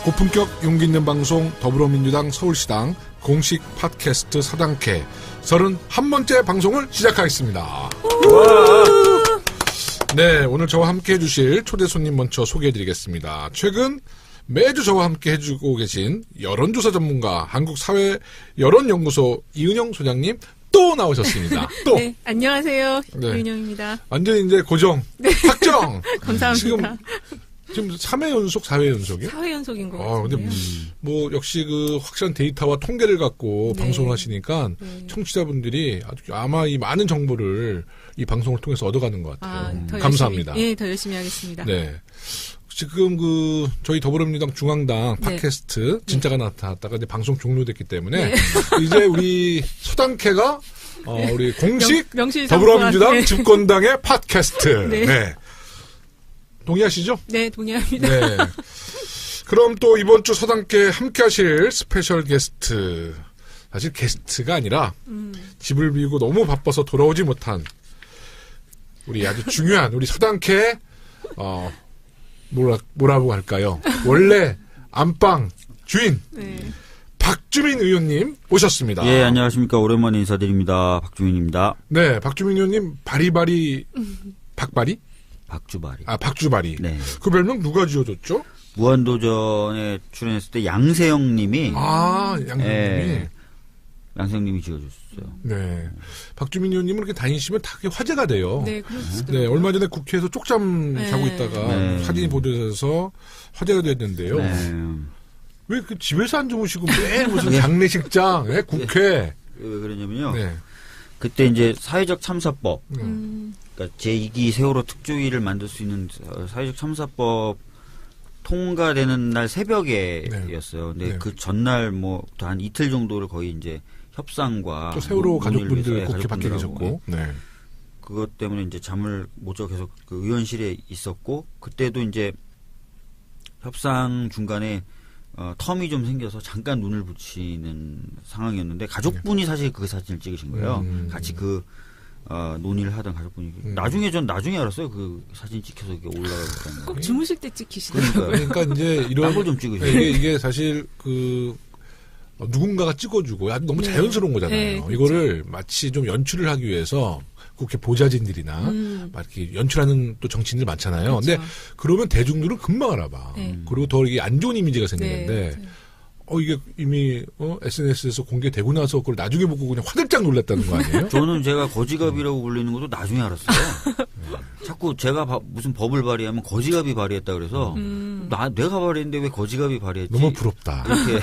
고품격 용기 있는 방송 더불어민주당 서울시당 공식 팟캐스트 서당캐 31번째 방송을 시작하겠습니다. 네, 오늘 저와 함께 해주실 초대 손님 먼저 소개해드리겠습니다. 최근 매주 저와 함께 해주고 계신 여론조사 전문가 한국사회여론연구소 이은영 소장님 또 나오셨습니다. 또. 네, 안녕하세요. 네. 이은영입니다. 완전히 이제 고정, 네. 확정. 감사합니다. 지금 3회 연속, 4회 연속이요? 4회 연속인 것 같은데요. 근데 뭐 역시 그 확실한 데이터와 통계를 갖고 네. 방송을 하시니까 네. 청취자분들이 아마 이 많은 정보를 이 방송을 통해서 얻어가는 것 같아요. 더 감사합니다. 열심히, 더 열심히 하겠습니다. 네. 지금 저희 더불어민주당 중앙당 네. 팟캐스트 진짜가 나타났다가 이제 방송 종료됐기 때문에 이제 우리 서당캐가 우리 공식 더불어민주당 네. 집권당의 팟캐스트. 네. 네. 동의하시죠? 네, 동의합니다. 네. 그럼 또 이번 주 서당캐 함께 하실 스페셜 게스트. 사실 게스트가 아니라 집을 비우고 너무 바빠서 돌아오지 못한 우리 아주 중요한 우리 서당캐 뭐라고 할까요? 원래 안방 주인 네. 박주민 의원님 오셨습니다. 예, 안녕하십니까. 오랜만에 인사드립니다. 박주민입니다. 네, 박주민 의원님 바리바리 박바리? 박주바리. 박주바리. 네. 그 별명 누가 지어줬죠? 무한도전에 출연했을 때 양세형 님이 양세형님이 양세형님이 지어줬어요. 네. 박주민 의원님은 이렇게 다니시면 다 화제가 돼요. 네, 그렇습니다. 네, 얼마 전에 국회에서 쪽잠 자고 있다가 사진이 보도돼서 화제가 됐는데요. 네. 왜 그 집에서 안 주무시고 매일 무슨 장례식장, 국회. 왜 그러냐면요. 네. 그때 이제 사회적 참사법, 그러니까 제2기 세월호 특조위를 만들 수 있는 사회적 참사법 통과되는 날 새벽에였어요. 근데 네. 그 전날 한 이틀 정도를 거의 이제 협상과 또 세월호 가족분들 논의를 국회 밖에 가족분들하고 계셨고. 네. 그것 때문에 이제 잠을 못 자고 계속 그 의원실에 있었고, 그때도 이제 협상 중간에 텀이 좀 생겨서 잠깐 눈을 붙이는 상황이었는데 가족분이 사실 그 사진을 찍으신 거예요. 같이 논의를 하던 가족분이. 나중에 알았어요. 그 사진 찍혀서 이게 올라가고 있다는 거. 꼭 주무실 때 찍히시더라고요. 그러니까 이제 이런 걸 좀 찍으시죠. 이게 사실 누군가가 찍어주고 너무 자연스러운 거잖아요. 네, 그렇죠. 이거를 마치 좀 연출을 하기 위해서 국회 보좌진들이나 막 이렇게 연출하는 또 정치인들 많잖아요. 그렇죠. 근데 그러면 대중들은 금방 알아봐. 네. 그리고 더 이게 안 좋은 이미지가 생기는데 네. 이게 이미 SNS에서 공개되고 나서 그걸 나중에 보고 그냥 화들짝 놀랐다는 거 아니에요? 저는 제가 거지갑이라고 불리는 것도 나중에 알았어요. 자꾸 제가 무슨 법을 발의하면 거지갑이 발의했다 그래서 내가 발의했는데 왜 거지갑이 발의했지? 너무 부럽다. 이렇게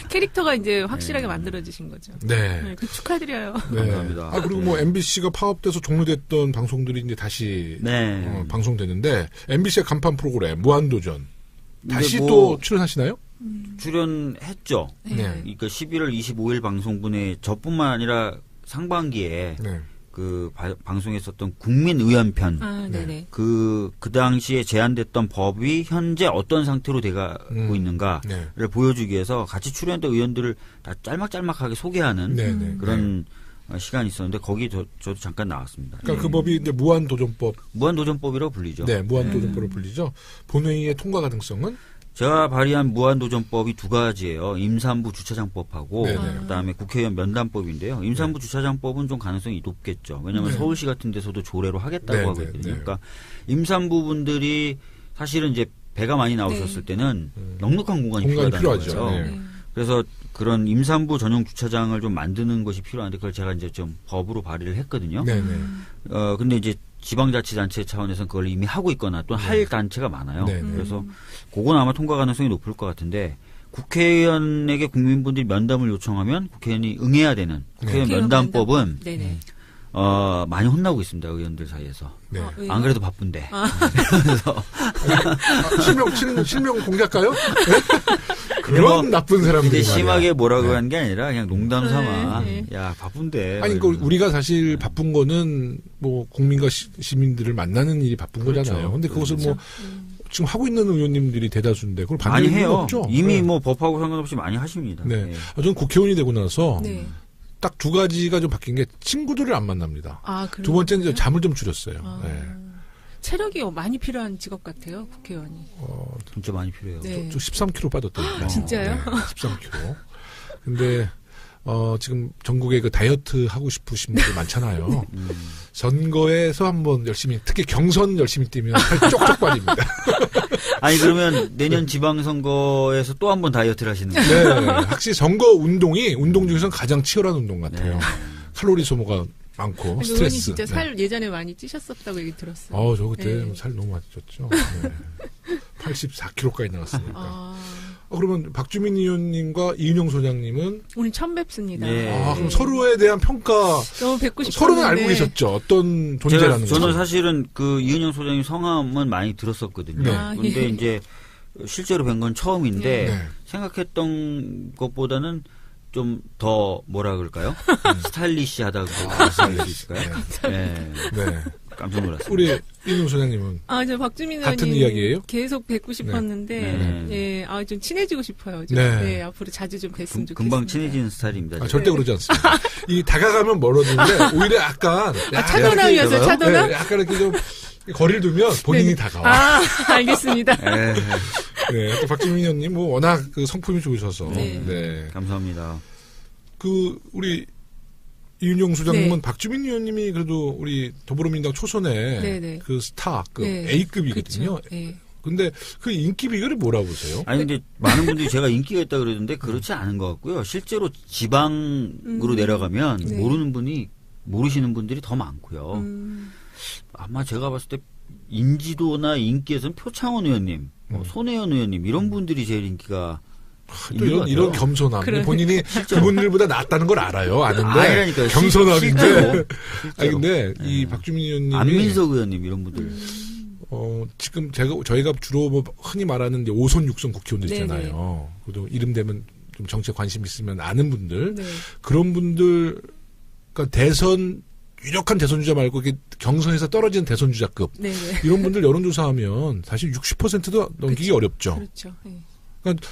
캐릭터가 이제 확실하게 만들어지신 거죠. 네. 그 축하드려요. 네. 감사합니다. 그리고 MBC가 파업돼서 종료됐던 방송들이 이제 다시 방송되는데 MBC의 간판 프로그램 무한도전 다시 또 출연하시나요? 출연했죠. 네. 그러니까 11월 25일 방송분에 저뿐만 아니라 상반기에 그 방송했었던 국민의원편 네네. 그 당시에 제안됐던 법이 현재 어떤 상태로 돼가고 있는가를 보여주기 위해서 같이 출연했던 의원들을 다 짤막짤막하게 소개하는 그런 시간이 있었는데 거기 저도 잠깐 나왔습니다. 그러니까 그 법이 이제 무한도전법이라고 불리죠. 네, 무한도전법으로 불리죠. 본회의의 통과 가능성은? 제가 발의한 무한도전법이 두 가지예요. 임산부 주차장법하고 그다음에 국회의원 면담법인데요. 임산부 주차장법은 좀 가능성이 높겠죠. 왜냐하면 서울시 같은 데서도 조례로 하겠다고 하고 있거든요. 그러니까 임산부분들이 사실은 이제 배가 많이 나오셨을 때는 넉넉한 공간이 필요하다는 거죠. 그래서 그런 임산부 전용 주차장을 좀 만드는 것이 필요한데 그걸 제가 이제 좀 법으로 발의를 했거든요. 근데 이제 지방자치단체 차원에서는 그걸 이미 하고 있거나 또 할 단체가 많아요. 그래서 그건 아마 통과 가능성이 높을 것 같은데 국회의원에게 국민분들이 면담을 요청하면 국회의원이 응해야 되는 국회의원 면담법은 많이 혼나고 있습니다. 의원들 사이에서. 안 그래도 바쁜데. 그래서 실명 공개할까요? 그런 나쁜 사람들이 심하게 뭐라고 하는 게 아니라 그냥 농담 삼아. 야 바쁜데. 아니 우리가 사실 바쁜 거는 뭐 국민과 시민들을 만나는 일이 바쁜 거잖아요. 근데 그것을 뭐 지금 하고 있는 의원님들이 대다수인데 그걸 많이 반대할 이유가 해요. 없죠. 이미 뭐 법하고 상관없이 많이 하십니다. 저는 국회의원이 되고 나서 딱 두 가지가 좀 바뀐 게 친구들을 안 만납니다. 두 번째는 이제 잠을 좀 줄였어요. 체력이 많이 필요한 직업 같아요, 국회의원이. 진짜 많이 필요해요. 네. 저 13kg 빠졌더라고요. 진짜요? 네, 13kg. 근데 지금 전국에 그 다이어트 하고 싶으신 분들 많잖아요. 선거에서 한번 열심히, 특히 경선 열심히 뛰면 살 쪽쪽 빠집니다. 아니 그러면 내년 지방선거에서 또 한 번 다이어트를 하시는 거예요? 네, 확실히 선거 운동이 운동 중에서는 가장 치열한 운동 같아요. 네. 칼로리 소모가 많고 의원이 스트레스. 진짜 네. 살 예전에 많이 찌셨었다고 얘기 들었어요. 저 그때 네. 살 너무 많이 쪘죠. 네. 84kg까지 나갔으니까. 아, 그러면 박주민 의원님과 이은영 소장님은 오늘 처음 뵙습니다. 네. 그럼 서로에 대한 평가 너무 뵙고 싶었는데. 서로는 알고 계셨죠. 어떤 존재라는 거. 저는 사실은 그 이은영 소장님 성함은 많이 들었었거든요. 네. 근데 예. 이제 실제로 뵌 건 처음인데 네. 생각했던 것보다는 좀 더 뭐라 그럴까요? 스타일리시하다고 말씀할 수 있을까요? 네. 네. 깜짝 놀랐어요. 우리 이은영 소장님은 저 박주민 같은 의원님 이야기예요? 계속 뵙고 싶었는데, 네. 예, 좀 친해지고 싶어요. 좀. 네. 네, 앞으로 자주 좀 뵀으면 좋겠습니다. 금방 친해지는 스타일입니다. 제가. 절대 그러지 않습니다. 이 다가가면 멀어지는데 오히려 약간 차도남이었어요, 제가요? 차도남? 네, 약간 이렇게 좀 거리를 두면 본인이 네. 다가와. 알겠습니다. 네. 네, 또 박주민 의원님 뭐 워낙 그 성품이 좋으셔서. 네. 네. 감사합니다. 우리 이윤용 소장님은 네. 박주민 의원님이 그래도 우리 더불어민주당 초선의 네네. 그 스타, 네. A급이거든요. 그렇죠. 네. 근데 그 인기 비결이 뭐라 보세요? 아니 근데 많은 분들이 제가 인기가 있다 그러는데 그렇지 않은 것 같고요. 실제로 지방으로 내려가면 네. 모르시는 분들이 더 많고요. 아마 제가 봤을 때 인지도나 인기에서는 표창원 의원님, 손혜원 의원님 이런 분들이 제일 인기가 또 이런 겸손함. 그래. 본인이 그분들보다 낫다는 걸 알아요. 아는데. 아니라니까요. 겸손함인데. 실제로. 아니, 근데 이 박주민 의원님이. 안민석 의원님 이런 분들. 지금 저희가 주로 뭐 흔히 말하는 이제 5선, 6선 국회의원들 있잖아요. 그래도 이름 되면 좀 정치에 관심 있으면 아는 분들. 네. 그런 분들, 그러니까 유력한 대선주자 말고 이렇게 경선에서 떨어지는 대선주자급. 네네. 이런 분들 여론조사하면 사실 60%도 넘기기 어렵죠. 그렇죠. 네. 그러니까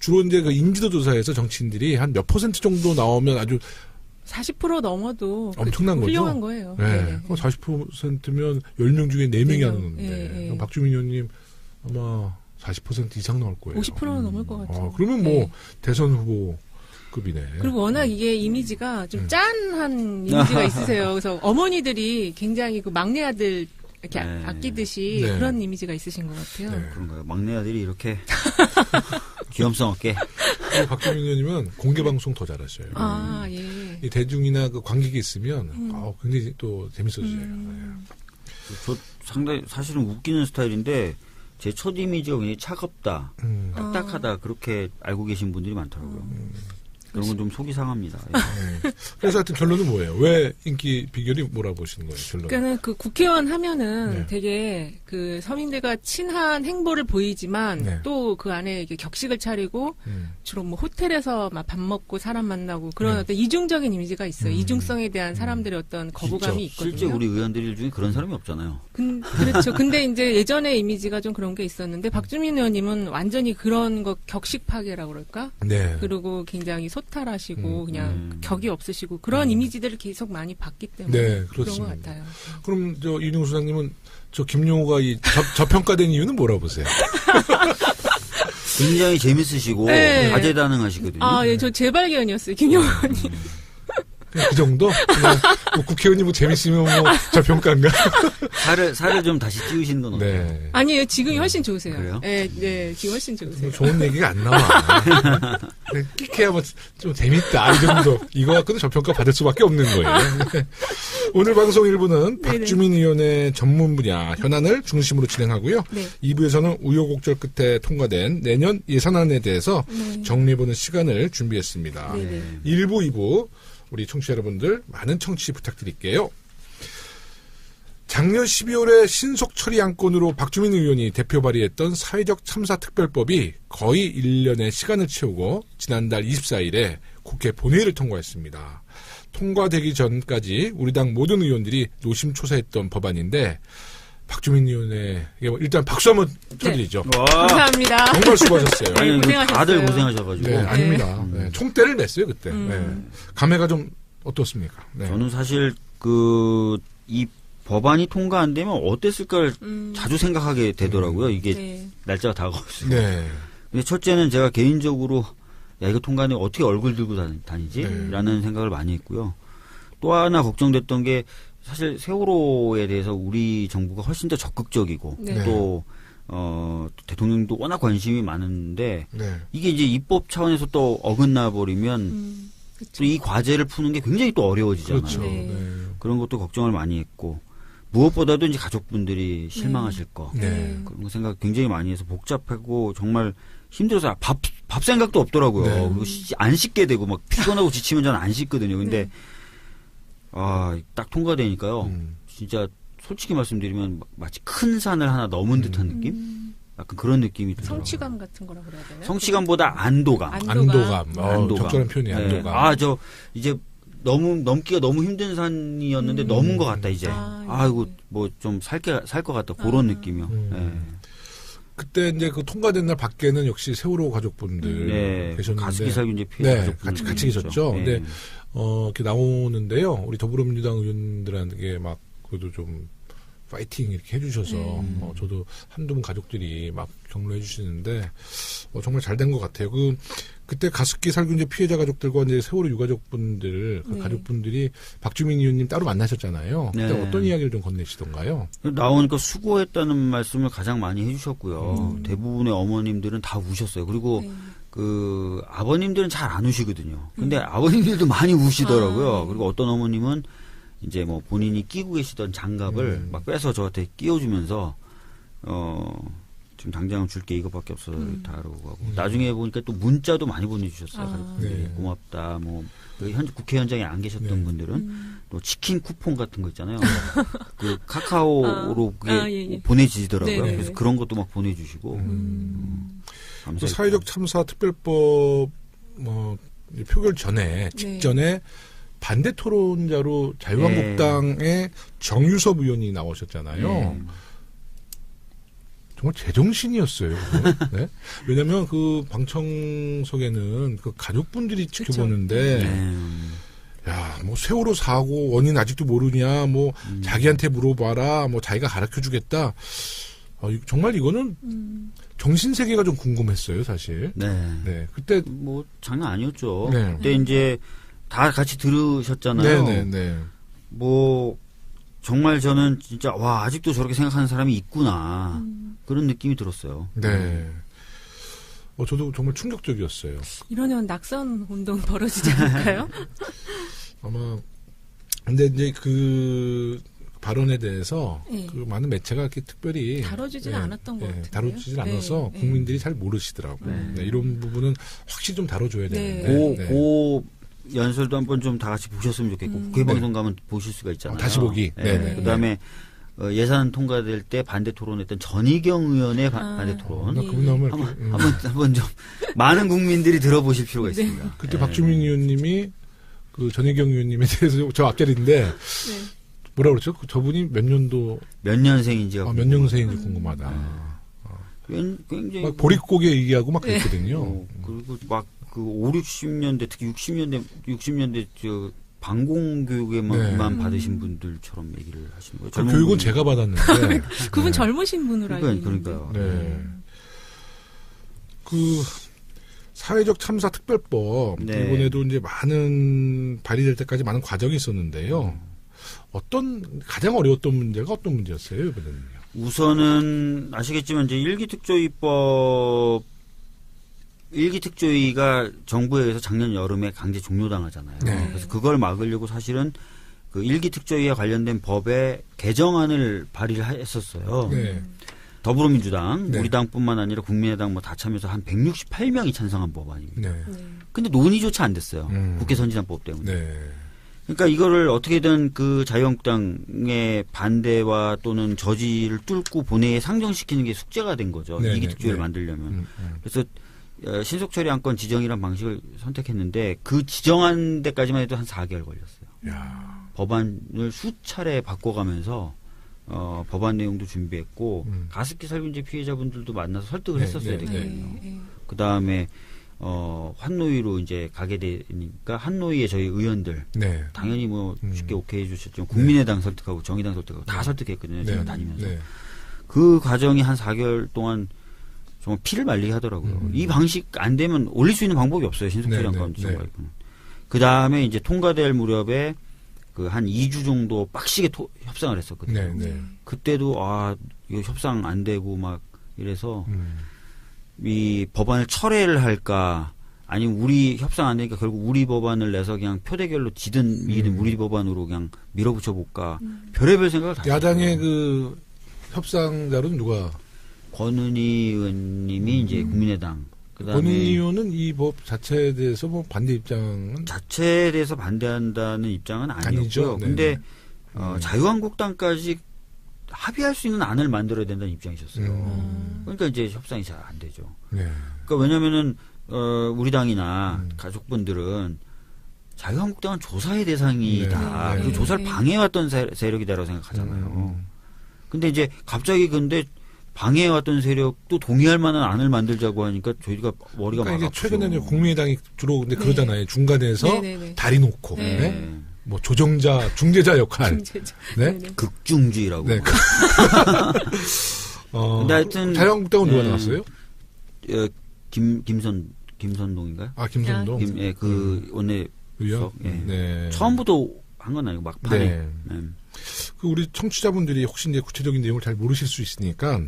주로 이제 그 인지도 조사에서 정치인들이 한 몇 퍼센트 정도 나오면 아주 40% 넘어도 엄청난 거죠. 훌륭한 거예요. 네. 네네. 40%면 10명 중에 4명이 명. 하는 건데. 예, 예. 박주민 의원님 아마 40% 이상 나올 거예요. 50%는 넘을 것 같아요. 그러면 뭐 네. 대선 후보급이네. 그리고 워낙 이게 이미지가 좀 짠한 이미지가 있으세요. 그래서 어머니들이 굉장히 그 막내 아들 이렇게 네. 아끼듯이 네. 그런 이미지가 있으신 것 같아요. 네. 그런가요? 막내 아들이 이렇게 귀염성 없게. 그리고 박주민 의원님은 공개 방송 더 잘하셔요. 예. 이 대중이나 그 관객이 있으면 굉장히 또 재밌어져요. 저 상당히 사실은 웃기는 스타일인데 제 첫 이미지가 굉장히 차갑다, 딱딱하다 그렇게 알고 계신 분들이 많더라고요. 그런 건 좀 속이 상합니다. 예. 그래서 하여튼 결론은 뭐예요? 왜 인기 비결이 뭐라 보시는 거예요? 결론. 그러니까는 그 국회의원 하면은 네. 되게 그 서민들과 친한 행보를 보이지만 네. 또 그 안에 이게 격식을 차리고 주로 뭐 호텔에서 막 밥 먹고 사람 만나고 그런 네. 어떤 이중적인 이미지가 있어요. 이중성에 대한 사람들의 어떤 거부감이 있거든요. 실제 우리 의원들 중에 그런 사람이 없잖아요. 그렇죠. 근데 이제 예전의 이미지가 좀 그런 게 있었는데 박주민 의원님은 완전히 그런 거 격식 파괴라고 그럴까? 네. 그리고 굉장히 소탈하시고 그냥 격이 없으시고 그런 이미지들을 계속 많이 봤기 때문에 네, 그런 것 그렇습니다. 같아요. 그럼 저 이윤용 소장님은 저 김용호가 이 저평가된 이유는 뭐라 보세요? 굉장히 재밌으시고 네. 다재다능하시거든요. 예, 저 재발견이었어요, 김용호 의원님. 그냥 그 정도? 그냥 뭐 국회의원이 뭐 재밌으면 뭐 저평가인가? 살을 좀 다시 찌우시는 건 어때요? 네. 아니에요, 지금이 훨씬 좋으세요. 그래요? 네, 지금 훨씬 좋으세요. 뭐 좋은 얘기가 안 나와. 그냥 끽해야 뭐 좀 재밌다 이 정도. 이거 갖고는 저평가 받을 수밖에 없는 거예요. 네. 오늘 방송 1부는 네네. 박주민 의원의 전문 분야 현안을 중심으로 진행하고요. 네. 2부에서는 우여곡절 끝에 통과된 내년 예산안에 대해서 네. 정리해보는 시간을 준비했습니다. 네네. 1부, 2부 우리 청취자 여러분들 많은 청취 부탁드릴게요. 작년 12월에 신속 처리 안건으로 박주민 의원이 대표 발의했던 사회적 참사 특별법이 거의 1년의 시간을 채우고 지난달 24일에 국회 본회의를 통과했습니다. 통과되기 전까지 우리 당 모든 의원들이 노심초사했던 법안인데 박주민 의원의 일단 박수 한번 쳐드리죠. 감사합니다. 정말 수고하셨어요. 아니, 고생하셨어요. 다들 고생하셔가지고. 네, 아닙니다. 네, 총대를 냈어요 그때. 네. 감회가 좀 어떻습니까? 네. 저는 사실 이 법안이 통과 안 되면 어땠을까를 자주 생각하게 되더라고요. 이게 네. 날짜가 다가올수록. 네. 근데 첫째는 제가 개인적으로 야 이거 통과하면 어떻게 얼굴 들고 다니지? 네. 라는 생각을 많이 했고요. 또 하나 걱정됐던 게 사실 세월호에 대해서 우리 정부가 훨씬 더 적극적이고 네. 또 대통령도 워낙 관심이 많은데 네. 이게 이제 입법 차원에서 또 어긋나 버리면 그쵸. 또 이 과제를 푸는 게 굉장히 또 어려워지잖아요. 그렇죠. 네. 네. 그런 것도 걱정을 많이 했고 무엇보다도 이제 가족분들이 실망하실 거 네. 그런 거 생각 굉장히 많이 해서 복잡하고 정말 힘들어서 밥 생각도 없더라고요. 네. 그리고 안 씻게 되고 막 피곤하고 지치면 저는 안 씻거든요. 근데 네. 딱 통과되니까요. 진짜 솔직히 말씀드리면 마치 큰 산을 하나 넘은 듯한 느낌? 약간 그런 느낌이 들어요. 성취감 같은 거라고 그래야 되나요? 성취감보다 안도감. 안도감. 안도감. 적절한 표현이 안도감. 저 이제 넘기가 너무 힘든 산이었는데 넘은 것 같다 이제. 아이고 뭐 좀 살 것 같다 그런 느낌이요. 네. 그때 이제 그 통과된 날 밖에는 역시 세월호 가족분들 네. 계셨는데 가습기 살균제 피해 네, 가족분들 같이 계셨죠. 네. 근데 이렇게 나오는데요. 우리 더불어민주당 의원들한테 막 그래도 좀 파이팅 이렇게 해주셔서 저도 한두 분 가족들이 막 격려해 주시는데 정말 잘 된 것 같아요. 그때 가습기 살균제 피해자 가족들과 이제 세월호 유가족분들 그 네. 가족분들이 박주민 의원님 따로 만나셨잖아요. 그때 네. 어떤 이야기를 좀 건네시던가요? 나오니까 수고했다는 말씀을 가장 많이 해주셨고요. 대부분의 어머님들은 다 우셨어요. 그리고 네. 그 아버님들은 잘 안 우시거든요. 근데 아버님들도 많이 우시더라고요. 네. 그리고 어떤 어머님은 이제 뭐 본인이 끼고 계시던 장갑을 막 빼서 저한테 끼워주면서 지금 당장 줄게 이것밖에 없어 다라고 하고 나중에 보니까 또 문자도 많이 보내주셨어요. 가족분들이. 네. 고맙다. 뭐 국회 현장에 안 계셨던 네. 분들은 또 치킨 쿠폰 같은 거 있잖아요. 그 카카오로 그게 예. 보내지더라고요. 네네. 그래서 그런 것도 막 보내주시고 그 사회적 참사 특별법 표결 전에 직전에 반대 토론자로 자유한국당의 정유섭 의원이 나오셨잖아요. 정말 제정신이었어요. 네? 왜냐하면 그 방청석에는 그 가족분들이 지켜보는데, 야, 뭐 세월호 사고 원인 아직도 모르냐, 뭐 자기한테 물어봐라, 뭐 자기가 가르쳐주겠다. 정말 이거는 정신 세계가 좀 궁금했어요, 사실. 네, 그때 뭐 장난 아니었죠. 네. 그때 이제 다 같이 들으셨잖아요. 네. 뭐 정말 저는 진짜 와 아직도 저렇게 생각하는 사람이 있구나 그런 느낌이 들었어요. 네. 저도 정말 충격적이었어요. 이러면 낙선 운동 벌어지지 않을까요? 아마 근데 이제 그 발언에 대해서 네. 그 많은 매체가 이렇게 특별히 다뤄주지는 않았던 것 같은데요. 다뤄주질 않아서 네. 국민들이 잘 모르시더라고요. 네, 이런 부분은 확실히 좀 다뤄줘야 네. 되는데. 그 연설도 한번 좀 다 같이 보셨으면 좋겠고 국회 방송 가면 보실 수가 있잖아요. 다시 보기. 네. 그다음에 예산 통과될 때 반대 토론했던 전희경 의원의 반대 토론. 그분 나오면 한번 좀 많은 국민들이 들어보실 필요가 있습니다. 그때 박주민 의원님이 그 전혜경 의원님에 대해서 저 앞자리인데 뭐라 그랬죠? 저분이 몇 년도 몇 년생인지가 몇 년생인지 궁금하다. 굉장히 막 보릿고개 얘기하고 막 그랬거든요. 그리고 막 그 5, 60년대 특히 60년대 저 방공교육에만 받으신 분들처럼 얘기를 하시는 거예요. 그 교육은 제가 받았는데 그분 젊으신 분으로 알고 있는데. 그러니까요. 네. 그 사회적 참사 특별법 이번에도 이제 많은 발의될 때까지 많은 과정이 있었는데요. 가장 어려웠던 문제가 어떤 문제였어요, 이번에는요? 우선은 아시겠지만 이제 일기 특조위가 정부에 의해서 작년 여름에 강제 종료당하잖아요. 네. 그래서 그걸 막으려고 사실은 그 일기 특조위와 관련된 법의 개정안을 발의를 했었어요. 네. 더불어민주당, 우리 당뿐만 아니라 국민의당 뭐 다 참여해서 한 168명이 찬성한 법안입니다. 네. 근데 논의조차 안 됐어요. 국회 선진화법 때문에. 네. 그러니까 이거를 어떻게든 그 자유한국당의 반대와 또는 저지를 뚫고 본회의에 상정시키는 게 숙제가 된 거죠. 네, 일기 네, 특조위를 네. 만들려면. 그래서 신속처리 안건 지정이라는 방식을 선택했는데 그 지정한 데까지만 해도 한 4개월 걸렸어요. 야. 법안을 수차례 바꿔가면서 법안 내용도 준비했고 가습기 살균제 피해자분들도 만나서 설득을 했었어야 되거든요. 그다음에 환노위로 이제 가게 되니까 한노위에 저희 의원들 네. 당연히 뭐 쉽게 오케이 해주셨죠. 국민의당 설득하고 정의당 설득하고 다 설득했거든요. 제가 다니면서. 네. 그 과정이 한 4개월 동안 정말 피를 말리게 하더라고요. 이 방식 안 되면 올릴 수 있는 방법이 없어요. 신속처리 아카운트 정가입은. 그 다음에 이제 통과될 무렵에 그 한 2주 정도 빡시게 협상을 했었거든요. 네. 그때도 이거 협상 안 되고 막 이래서 이 법안을 철회를 할까 아니면 우리 협상 안 되니까 결국 우리 법안을 내서 그냥 표대결로 지든 이든 우리 법안으로 그냥 밀어붙여 볼까 별의별 생각을 다 야당의 했어요. 그 협상자로는 누가? 권은희 의원님이 이제 국민의당. 그다음에 권은희 의원은 이 법 자체에 대해서 뭐 반대 입장은 자체에 대해서 반대한다는 입장은 아니었고요. 아니죠. 네. 근데 자유한국당까지 합의할 수 있는 안을 만들어야 된다는 입장이셨어요. 그러니까 이제 협상이 잘 안 되죠. 네. 그러니까 왜냐면은 우리 당이나 가족분들은 자유한국당은 조사의 대상이다. 네. 그리고 조사를 방해해왔던 세력이다라고 생각하잖아요. 근데 이제 갑자기 근데 방해해왔던 세력도 동의할 만한 안을 만들자고 하니까 저희가 머리가 막 그러니까 이게 아프죠. 최근에는 국민의당이 주로 근데 그러잖아요. 중간에서 다리 놓고 네. 뭐 조정자, 중재자 역할. 네. 극중주의라고. 네. 근데 하여튼 자유한국당은 누가 나왔어요? 김선동인가요? 김선동. 그 원내 의원. 예. 네. 처음부터 한 건 아니고 막판에. 네. 그 우리 청취자분들이 혹시 이제 구체적인 내용을 잘 모르실 수 있으니까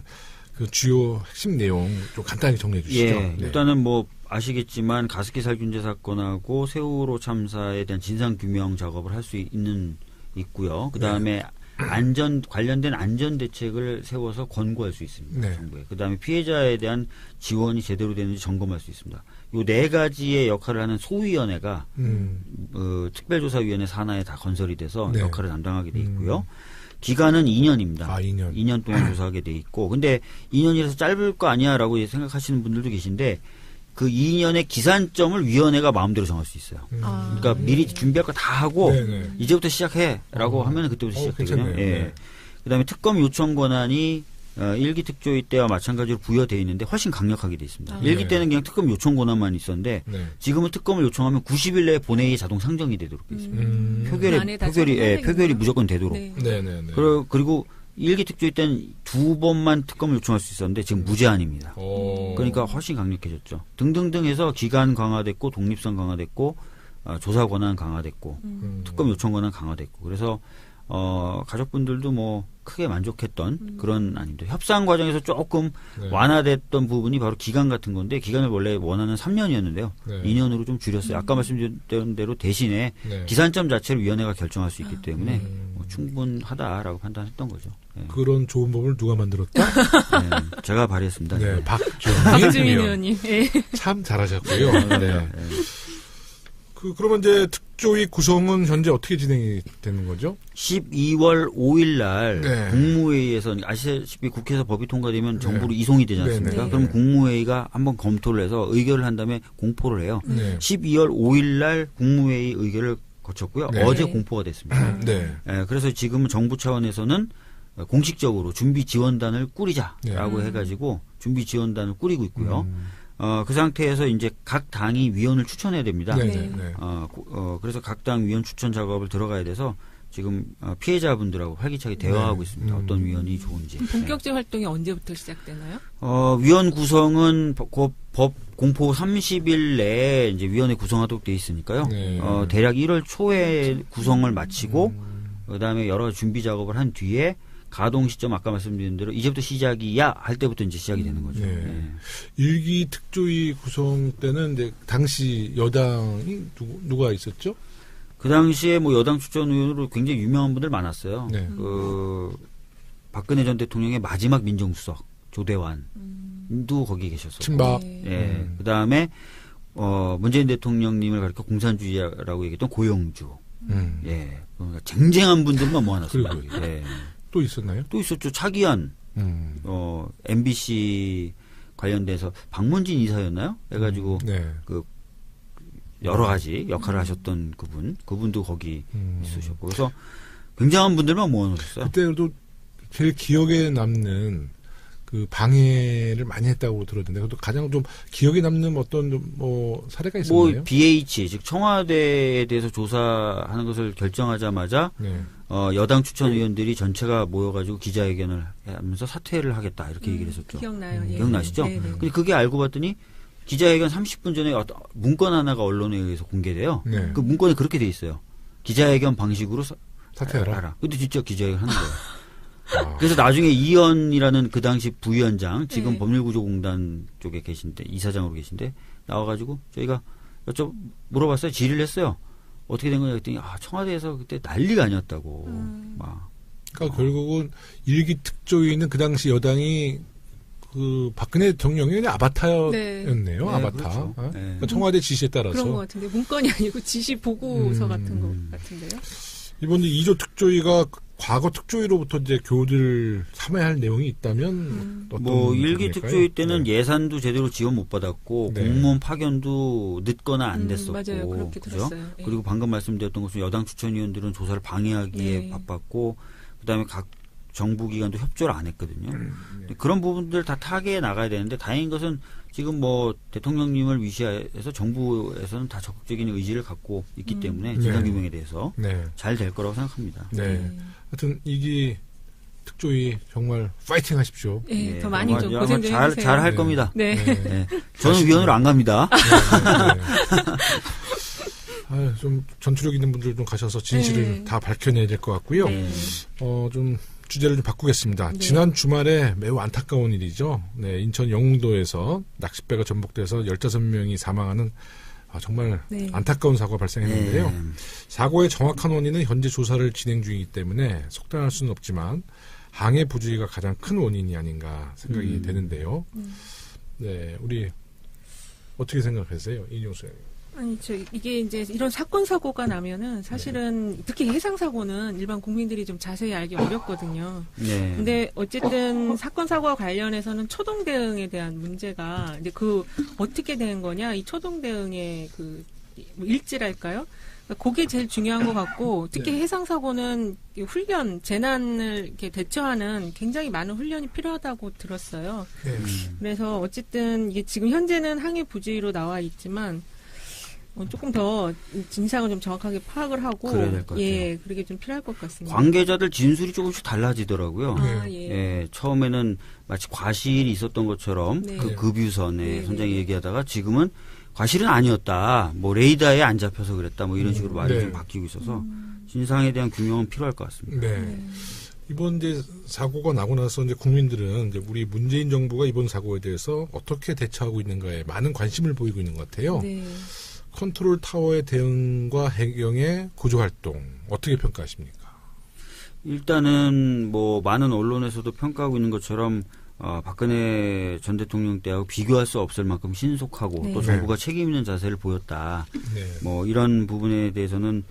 그 주요 핵심 내용 좀 간단히 정리해 주시죠. 예. 네. 일단은 뭐 아시겠지만 가습기 살균제 사건하고 세월호 참사에 대한 진상 규명 작업을 할 수 있고요. 그다음에 관련된 안전 대책을 세워서 권고할 수 있습니다. 네. 정부에. 그다음에 피해자에 대한 지원이 제대로 되는지 점검할 수 있습니다. 요 네 가지의 역할을 하는 소위원회가 특별조사위원회 산하에 다 건설이 돼서 네. 역할을 담당하게 돼 있고요. 기간은 2년입니다. 2년. 2년 동안 조사하게 돼 있고, 근데 2년이라서 짧을 거 아니야라고 생각하시는 분들도 계신데 그 2년의 기산점을 위원회가 마음대로 정할 수 있어요. 그러니까 미리 준비할 거 다 하고 네네. 이제부터 시작해라고 하면 그때부터 시작되거든요. 괜찮네요. 예. 네. 그다음에 특검 요청 권한이 1기 특조위 때와 마찬가지로 부여되어 있는데 훨씬 강력하게 돼 있습니다. 1기 때는 그냥 특검 요청 권한만 있었는데 네. 지금은 특검을 요청하면 90일 내에 본회의에 자동 상정이 되도록 돼 있습니다. 표결이 무조건 되도록. 네네네. 그리고 1기 특조위 때는 2번만 특검을 요청할 수 있었는데 지금 무제한입니다. 그러니까 훨씬 강력해졌죠. 등등등 해서 기간 강화됐고 독립성 강화됐고 조사 권한 강화됐고 특검 요청 권한 강화됐고 그래서 가족분들도 뭐 크게 만족했던 그런 안입니다. 협상 과정에서 조금 완화됐던 부분이 바로 기간 같은 건데 기간을 원래 원하는 3년이었는데요. 2년으로 좀 줄였어요. 아까 말씀드린 대로 대신에 기산점 자체를 위원회가 결정할 수 있기 때문에 뭐 충분하다라고 판단했던 거죠. 네. 그런 좋은 법을 누가 만들었다? 네, 제가 발의했습니다. 네, 박주민 의원님. 참 잘하셨고요. 네. 그러면 이제 특조위 구성은 현재 어떻게 진행이 되는 거죠? 12월 5일 날 네. 국무회의에서 아시다시피 국회에서 법이 통과되면 정부로 이송이 되지 않습니까? 네. 그럼 국무회의가 한번 검토를 해서 의결을 한 다음에 공포를 해요. 12월 5일 날 국무회의 의결을 거쳤고요. 네. 어제 공포가 됐습니다. 네. 그래서 지금은 정부 차원에서는 공식적으로 준비 지원단을 꾸리자라고 해가지고 준비 지원단을 꾸리고 있고요. 그 상태에서 이제 각 당이 위원을 추천해야 됩니다. 네. 그래서 각 당 위원 추천 작업을 들어가야 돼서 지금 피해자분들하고 활기차게 대화하고 있습니다. 어떤 위원이 좋은지. 본격적 활동이 언제부터 시작되나요? 위원 구성은 법 공포 30일 내에 이제 위원회 구성하도록 돼 있으니까요. 네. 대략 1월 초에 구성을 마치고 그다음에 여러 가지 준비 작업을 한 뒤에 가동 시점 아까 말씀드린 대로 이제부터 시작이야 할 때부터 이제 시작이 되는 거죠. 네. 1기 특조위 구성 때는 이제 당시 여당이 누가 있었죠? 그 당시에 뭐 여당 추천 의원으로 굉장히 유명한 분들 많았어요. 네. 박근혜 전 대통령의 마지막 민정수석 조대환도 거기 계셨었고. 친박. 예. 그 다음에 문재인 대통령님을 가리켜 공산주의라고 얘기했던 고영주. 예. 그러니까 쟁쟁한 분들만 모아놨습니다. 예. 또 있었나요? 또 있었죠. 차기현. MBC 관련돼서 박문진 이사였나요? 해가지고 그 여러 가지 역할을 하셨던 그분도 거기 있으셨고 그래서 굉장한 분들만 모아놓으셨어요. 그때도 제일 기억에 남는 그 방해를 많이 했다고 들었는데 그것도 가장 좀 기억에 남는 어떤 뭐 사례가 있었나요? 뭐 BH 즉 청와대에 대해서 조사하는 것을 결정하자마자 네. 여당 추천 의원들이 전체가 모여가지고 기자회견을 하면서 사퇴를 하겠다 이렇게 얘기를 했었죠. 기억나요. 예. 기억나시죠? 네, 네. 근데 그게 알고 봤더니 기자회견 30분 전에 어떤 문건 하나가 언론에 의해서 공개돼요. 네. 그 문건에 그렇게 돼 있어요. 기자회견 방식으로 사퇴하라. 근데 진짜 기자회견 하는 거예요. 아. 그래서 나중에 이현이라는 그 당시 부위원장, 지금 네. 법률구조공단 쪽에 계신데, 이사장으로 계신데, 나와가지고 저희가 물어봤어요. 질의를 했어요. 어떻게 된 거냐 했더니, 청와대에서 그때 난리가 아니었다고. 막. 그러니까 결국은 일기 특조위는 그 당시 여당이 그 박근혜 대통령이 그냥 아바타였네요. 네. 아바타. 그렇죠. 어? 네. 그러니까 청와대 지시에 따라서. 그런 것 같은데 문건이 아니고 지시 보고서 같은 것 같은데요. 이번 2조 특조위가 과거 특조위로부터 이제 교훈을 삼아야 할 내용이 있다면 어떤 뭐, 일기 부분일까요? 특조위 때는 네. 예산도 제대로 지원 못 받았고, 네. 공무원 파견도 늦거나 안 됐었고. 맞아요. 그렇게 그죠? 들었어요. 예. 그리고 방금 말씀드렸던 것처럼 여당 추천위원들은 조사를 방해하기에 네. 바빴고, 그 다음에 각 정부기관도 협조를 안 했거든요. 그런 부분들 다 타개해 나가야 되는데, 다행인 것은 지금 뭐 대통령님을 위시해서 정부에서는 다 적극적인 의지를 갖고 있기 때문에 진상규명에 대해서 네. 잘 될 거라고 생각합니다. 네. 하여튼 이기 특조위 정말 파이팅 하십시오. 예, 예, 더 많이 좀 아마 고생 좀 해주세요. 잘 할 네. 겁니다. 네. 네. 저는 위원으로 안 갑니다. 좀 전투력 있는 분들 좀 가셔서 진실을 네. 다 밝혀내야 될 것 같고요. 네. 좀 주제를 좀 바꾸겠습니다. 네. 지난 주말에 매우 안타까운 일이죠. 네, 인천 영흥도에서 낚싯배가 전복돼서 15명이 사망하는 정말 네. 안타까운 사고가 발생했는데요. 네. 사고의 정확한 원인은 현재 조사를 진행 중이기 때문에 속단할 수는 없지만 항해 부주의가 가장 큰 원인이 아닌가 생각이 되는데요. 네, 우리 어떻게 생각하세요, 이용수 의원님? 아니, 이게 이제 이런 사건, 사고가 나면은 사실은 특히 해상 사고는 일반 국민들이 좀 자세히 알기 어렵거든요. 네. 근데 어쨌든 사건, 사고와 관련해서는 초동 대응에 대한 문제가 이제 어떻게 된 거냐, 이 초동 대응의 일지랄까요? 그게 제일 중요한 것 같고, 특히 해상 사고는 훈련, 재난을 이렇게 대처하는 굉장히 많은 훈련이 필요하다고 들었어요. 네. 그래서 어쨌든 이게 지금 현재는 항해 부주의로 나와 있지만, 조금 더 진상을 좀 정확하게 파악을 하고, 그래야 될것 같아요. 예, 그러게 좀 필요할 것 같습니다. 관계자들 진술이 조금씩 달라지더라고요. 예. 예, 처음에는 마치 과실이 있었던 것처럼 네. 그 급유선에 네, 선장이 네. 얘기하다가 지금은 과실은 아니었다. 뭐 레이더에 안 잡혀서 그랬다. 뭐 이런 식으로 말이 네. 좀 바뀌고 있어서 진상에 대한 규명은 필요할 것 같습니다. 네. 이번 이제 사고가 나고 나서 이제 국민들은 이제 우리 문재인 정부가 이번 사고에 대해서 어떻게 대처하고 있는가에 많은 관심을 보이고 있는 것 같아요. 네. 컨트롤 타워의 대응과 해경의 구조 활동 어떻게 평가하십니까? 일단은 뭐 많은 언론에서도 평가하고 있는 것처럼 박근혜 전 대통령 때하고 비교할 수 없을 만큼 신속하고 네. 또 정부가 책임 있는 자세를 보였다. 네. 뭐 이런 부분에 대해서는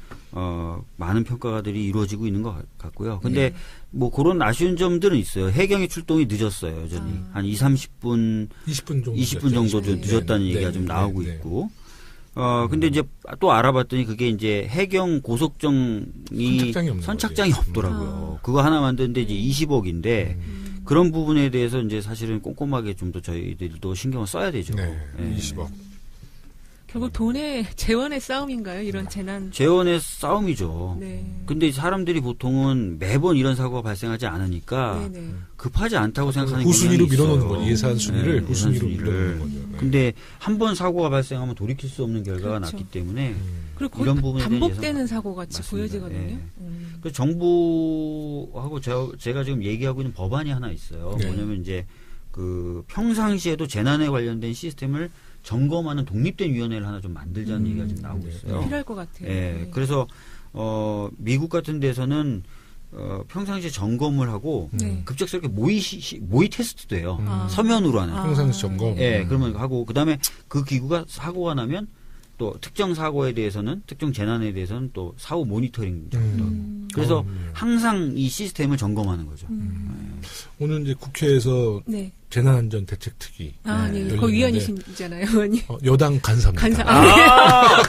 많은 평가들이 이루어지고 있는 것 같고요. 근데 뭐 그런 아쉬운 점들은 있어요. 해경의 출동이 늦었어요. 여전히 한 20분 20분 정도 좀 네. 늦었다는 네. 얘기가 좀 네. 나오고 네. 있고. 근데 이제 또 알아봤더니 그게 이제 해경 고속정이 선착장이 없는 없더라고요. 그거 하나 만드는데 이제 20억인데 그런 부분에 대해서 이제 사실은 꼼꼼하게 좀 더 저희들도 신경을 써야 되죠. 네. 예. 20억. 결국 재원의 싸움인가요? 이런 재난. 재원의 싸움이죠. 네. 근데 사람들이 보통은 매번 이런 사고가 발생하지 않으니까 네네. 급하지 않다고 생각하는 후순위로 경향이 있어요. 밀어넣는 거죠. 예산 순위를 네, 후순위로 예산 밀어넣는 거죠. 네. 근데 한 번 사고가 발생하면 돌이킬 수 없는 결과가 그렇죠. 났기 때문에 그리고 이런 거의 부분에 대한 반복되는 예상- 사고 같이 맞습니다. 보여지거든요. 예. 그 정부하고 제가 지금 얘기하고 있는 법안이 하나 있어요. 네. 뭐냐면 이제 그 평상시에도 재난에 관련된 시스템을 점검하는 독립된 위원회를 하나 좀 만들자는 얘기가 좀 나오고 있어요. 필요할 것 같아요. 예. 네. 그래서 미국 같은 데서는 평상시에 점검을 하고 네. 급작스럽게 모의 테스트도 해요. 아. 서면으로 하는. 평상시 점검. 예, 그러면 하고 그다음에 그 기구가 사고가 나면 또 특정 사고에 대해서는 특정 재난에 대해서는 또 사후 모니터링 정도. 그래서 항상 이 시스템을 점검하는 거죠. 오늘 이제 국회에서 네. 재난안전대책특위 아, 네. 열리는데 그 위원이시잖아요, 의원님. 여당 간사입니다. 간사.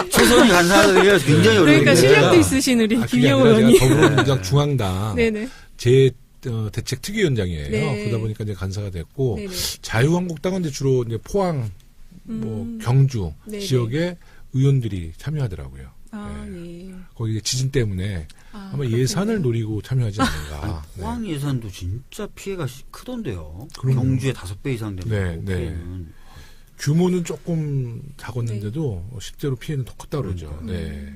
초선이 간사하기가 굉장히 어려워요. 그러니까 실력도 있으신 우리 김영호 아니라 의원님. 제가 더불어민주당 중앙당 네네. 제 대책특위위원장이에요. 네. 그러다 보니까 이제 간사가 됐고 네네. 자유한국당은 이제 주로 이제 포항, 뭐 경주 네네. 지역의 의원들이 참여하더라고요. 아, 예. 거기 이제 지진 때문에 아, 아마 그렇군요. 예산을 노리고 참여하지 않는가. 네. 포항 예산도 진짜 피해가 크던데요. 그럼요. 경주의 5배 이상 네, 되는 네. 피해는. 규모는 조금 작았는데도 실제로 피해는 더 컸다 그러죠. 네.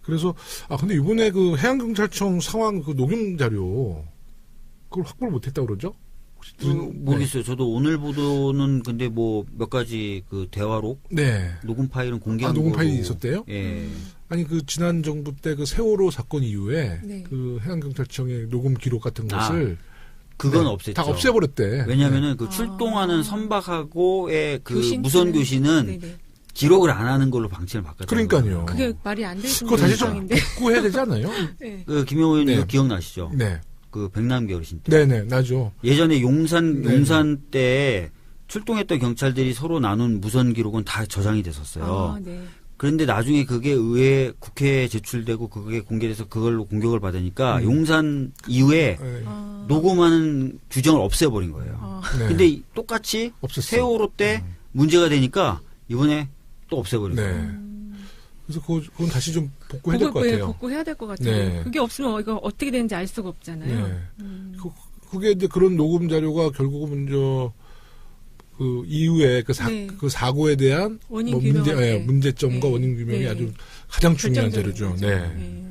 그래서 근데 이번에 그 해양경찰청 상황 그 녹음 자료 그걸 확보를 못했다 그러죠? 혹시 모르겠어요. 저도 오늘 보도는 근데 뭐 몇 가지 그 대화록 네. 녹음 파일은 공개한 녹음 파일이 거로. 있었대요? 예. 아니 그 지난 정부 때 그 세월호 사건 이후에 네. 그 해양경찰청의 녹음 기록 같은 아, 것을 그건 네, 없앴죠. 다 없애버렸대. 왜냐하면은 그 출동하는 선박하고의 그 교신 무선 때는- 교신은 네네. 기록을 안 하는 걸로 방침을 바꿨죠. 그러니까요. 그게 말이 안 되는 그거 다시 좀 상황인데. 복구해야 되지 않아요? 네. 그 김영호 의원님 네. 기억나시죠? 네. 그 백남기 어르신 때. 네네, 나죠. 예전에 용산 네. 때 출동했던 경찰들이 서로 나눈 무선 기록은 다 저장이 됐었어요. 아, 네. 그런데 나중에 그게 국회에 제출되고 그게 공개돼서 그걸로 공격을 받으니까 용산 이후에 네. 아, 녹음하는 규정을 없애버린 거예요. 아, 네. 근데 똑같이 없앴어요. 세월호 때 문제가 되니까 이번에 또 없애버린 네. 거예요. 그래서 그건 다시 좀 복구해야 될 것 예, 같아요. 복구해야 될 것 같아요. 네. 그게 없으면 이거 어떻게 되는지 알 수가 없잖아요. 네. 그게 이제 그런 녹음 자료가 결국은 그 이후에 네. 그 사고에 대한 원인 규명할 때. 문제점과 네. 원인 규명이 네. 아주 가장 중요한 결정적인 자료죠. 거죠. 네.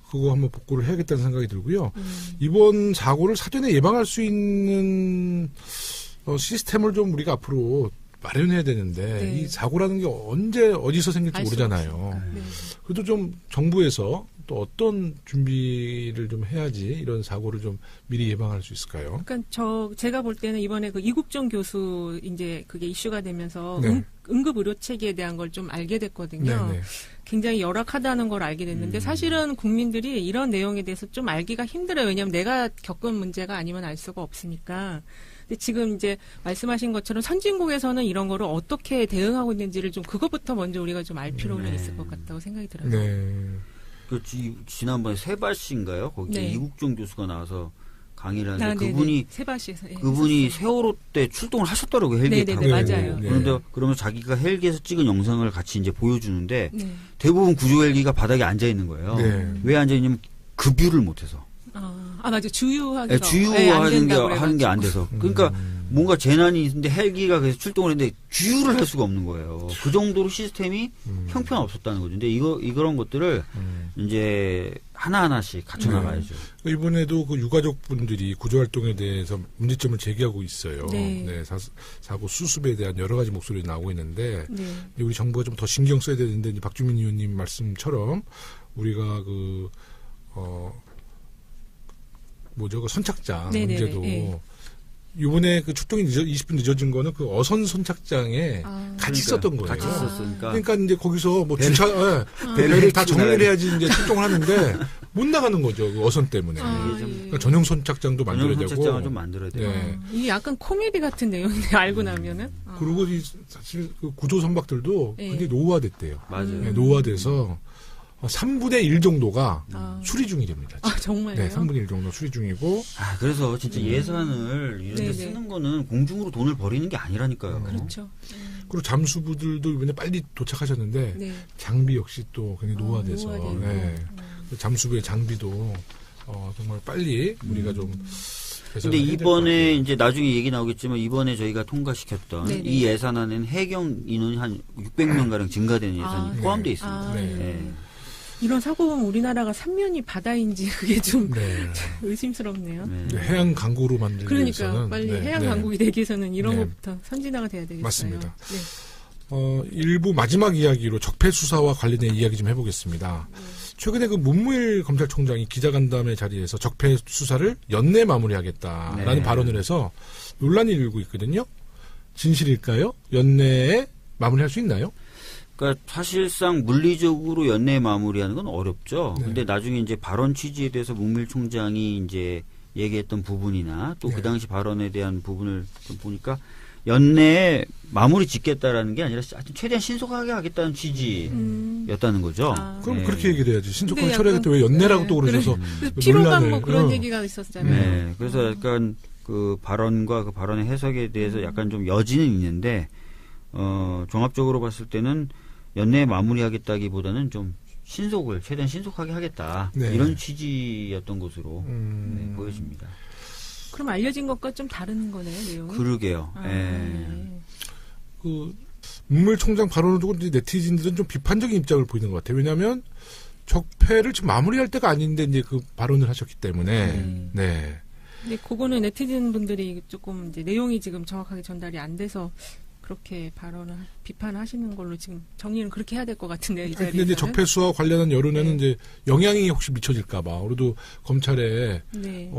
그거 한번 복구를 해야겠다는 생각이 들고요. 이번 사고를 사전에 예방할 수 있는 시스템을 좀 우리가 앞으로 마련해야 되는데 네. 이 사고라는 게 언제 어디서 생길지 알 수 모르잖아요. 네. 그래도 좀 정부에서 또 어떤 준비를 좀 해야지 이런 사고를 좀 미리 예방할 수 있을까요? 그러니까 제가 볼 때는 이번에 그 이국종 교수 이제 그게 이슈가 되면서 네. 응급 의료 체계에 대한 걸 좀 알게 됐거든요. 네네. 굉장히 열악하다는 걸 알게 됐는데 사실은 국민들이 이런 내용에 대해서 좀 알기가 힘들어요. 왜냐하면 내가 겪은 문제가 아니면 알 수가 없으니까. 근데 지금 이제 말씀하신 것처럼 선진국에서는 이런 거를 어떻게 대응하고 있는지를 좀 그것부터 먼저 우리가 좀 알 필요는 있을 것 같다고 생각이 들어요. 네. 그 지난번에 세바씨인가요? 거기 네. 이국종 교수가 나와서 강의를 하는데 네네. 그분이 세바시에서 그분이 세월호 때 출동을 하셨더라고요. 헬기에 네네네, 타고. 맞아요. 네. 그런데 그러면 자기가 헬기에서 찍은 영상을 같이 이제 보여주는데 네. 대부분 구조 헬기가 바닥에 앉아 있는 거예요. 네. 왜 앉아 있냐면 급유를 못해서. 맞아. 주유하기가 주유하는 게 안 돼서. 그러니까 뭔가 재난이 있는데 헬기가 그래서 출동을 했는데 주유를 할 수가 없는 거예요. 그 정도로 시스템이 형편없었다는 거죠. 근데 이런 것들을 이제 하나하나씩 갖춰 나가야죠. 이번에도 그 유가족분들이 구조활동에 대해서 문제점을 제기하고 있어요. 네. 사고 수습에 대한 여러 가지 목소리가 나오고 있는데 네. 우리 정부가 좀 더 신경 써야 되는데 이제 박주민 의원님 말씀처럼 우리가 그 선착장 네네네, 문제도 네. 이번에 그 출동이 20분 늦어진 거는 그 어선 선착장에 같이 썼던 거예요. 같이 썼으니까. 그러니까 이제 거기서 뭐 배를 다 정리를 해야지 이제 출동을 하는데 못 나가는 거죠. 그 어선 때문에. 그러니까 전용 선착장도 만들어야 되고. 선착장을 좀 만들어야 돼요. 네. 이게 약간 코미디 같은 내용인데 알고 나면은. 그리고 사실 그 구조 선박들도 네. 굉장히 노후화됐대요. 맞아요. 네, 노후화돼서 3분의 1 정도가 수리 중이랍니다. 지금. 정말요? 네, 3분의 1 정도 수리 중이고. 그래서 진짜 예산을 이런 데 네네. 쓰는 거는 공중으로 돈을 버리는 게 아니라니까요. 그렇죠. 그리고 잠수부들도 이번에 빨리 도착하셨는데 네. 장비 역시 또 굉장히 노화돼서 노화되고. 네. 잠수부의 장비도 정말 빨리 우리가 좀 근데 이번에 이제 나중에 얘기 나오겠지만 이번에 저희가 통과시켰던 네네. 이 예산안에는 해경 인원이 한 600명 가량 증가되는 예산이 네. 포함되어 있습니다. 네. 네. 이런 사고 보면 우리나라가 삼면이 바다인지 그게 좀 네. 의심스럽네요. 네. 해양 강구로 만들기 그러니까 위해서는 빨리 네, 해양 네. 강국이 되기 위해서는 이런 네. 것부터 선진화가 돼야 되겠어요. 맞습니다. 네. 일부 마지막 이야기로 적폐 수사와 관련된 이야기 좀 해보겠습니다. 최근에 그 문무일 검찰총장이 기자간담회 자리에서 적폐 수사를 연내 마무리하겠다라는 네. 발언을 해서 논란이 일고 있거든요. 진실일까요? 연내에 마무리할 수 있나요? 그러니까 사실상 물리적으로 연내 마무리하는 건 어렵죠. 네. 근데 나중에 이제 발언 취지에 대해서 문무일 총장이 이제 얘기했던 부분이나 또 그 네. 당시 발언에 대한 부분을 좀 보니까 연내에 마무리 짓겠다라는 게 아니라 하여튼 최대한 신속하게 하겠다는 취지였다는 거죠. 그럼 네. 그렇게 얘기를 해야지. 신속하게 근데 처리하겠다. 왜 연내라고 네, 또 그러셔서 피로감 뭐 그런 논란을. 얘기가 있었잖아요. 네, 그래서 약간 그 발언과 그 발언의 해석에 대해서 약간 좀 여지는 있는데 종합적으로 봤을 때는 연내에 마무리하겠다기보다는 좀 최대한 신속하게 하겠다 네. 이런 취지였던 것으로 네, 보여집니다. 그럼 알려진 것과 좀 다른 거네요, 내용이. 그러게요. 예. 네. 그 문무일 총장 발언을 두고 이제 네티즌들은 좀 비판적인 입장을 보이는 것 같아요. 왜냐하면 적폐를 지금 마무리할 때가 아닌데 이제 그 발언을 하셨기 때문에 네. 근데 그거는 네티즌 분들이 조금 이제 내용이 지금 정확하게 전달이 안 돼서 그렇게 비판하시는 걸로 지금 정리는 그렇게 해야 될 것 같은데요, 이 자리에서는. 근데 이제 적폐 수사와 관련한 여론에는 이제 영향이 혹시 미쳐질까봐 우리도 검찰에 네.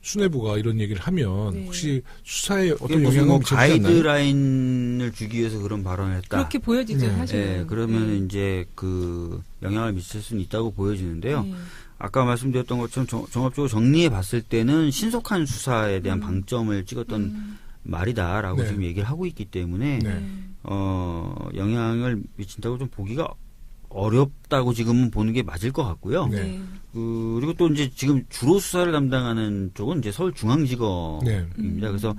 수뇌부가 이런 얘기를 하면 네. 혹시 수사에 어떤 무슨 영향을 뭐 미치지 않나요? 가이드라인을 주기 위해서 그런 발언을 했다. 그렇게 보여지죠, 네. 사실은. 예, 그러면 이제 그 영향을 미칠 수는 있다고 보여지는데요. 네. 아까 말씀드렸던 것처럼 종합적으로 정리해 봤을 때는 신속한 수사에 대한 방점을 찍었던 말이다라고 네. 지금 얘기를 하고 있기 때문에 네. 영향을 미친다고 좀 보기가 어렵다고 지금은 보는 게 맞을 것 같고요. 네. 네. 그리고 또 이제 지금 주로 수사를 담당하는 쪽은 이제 서울중앙지검입니다. 네. 그래서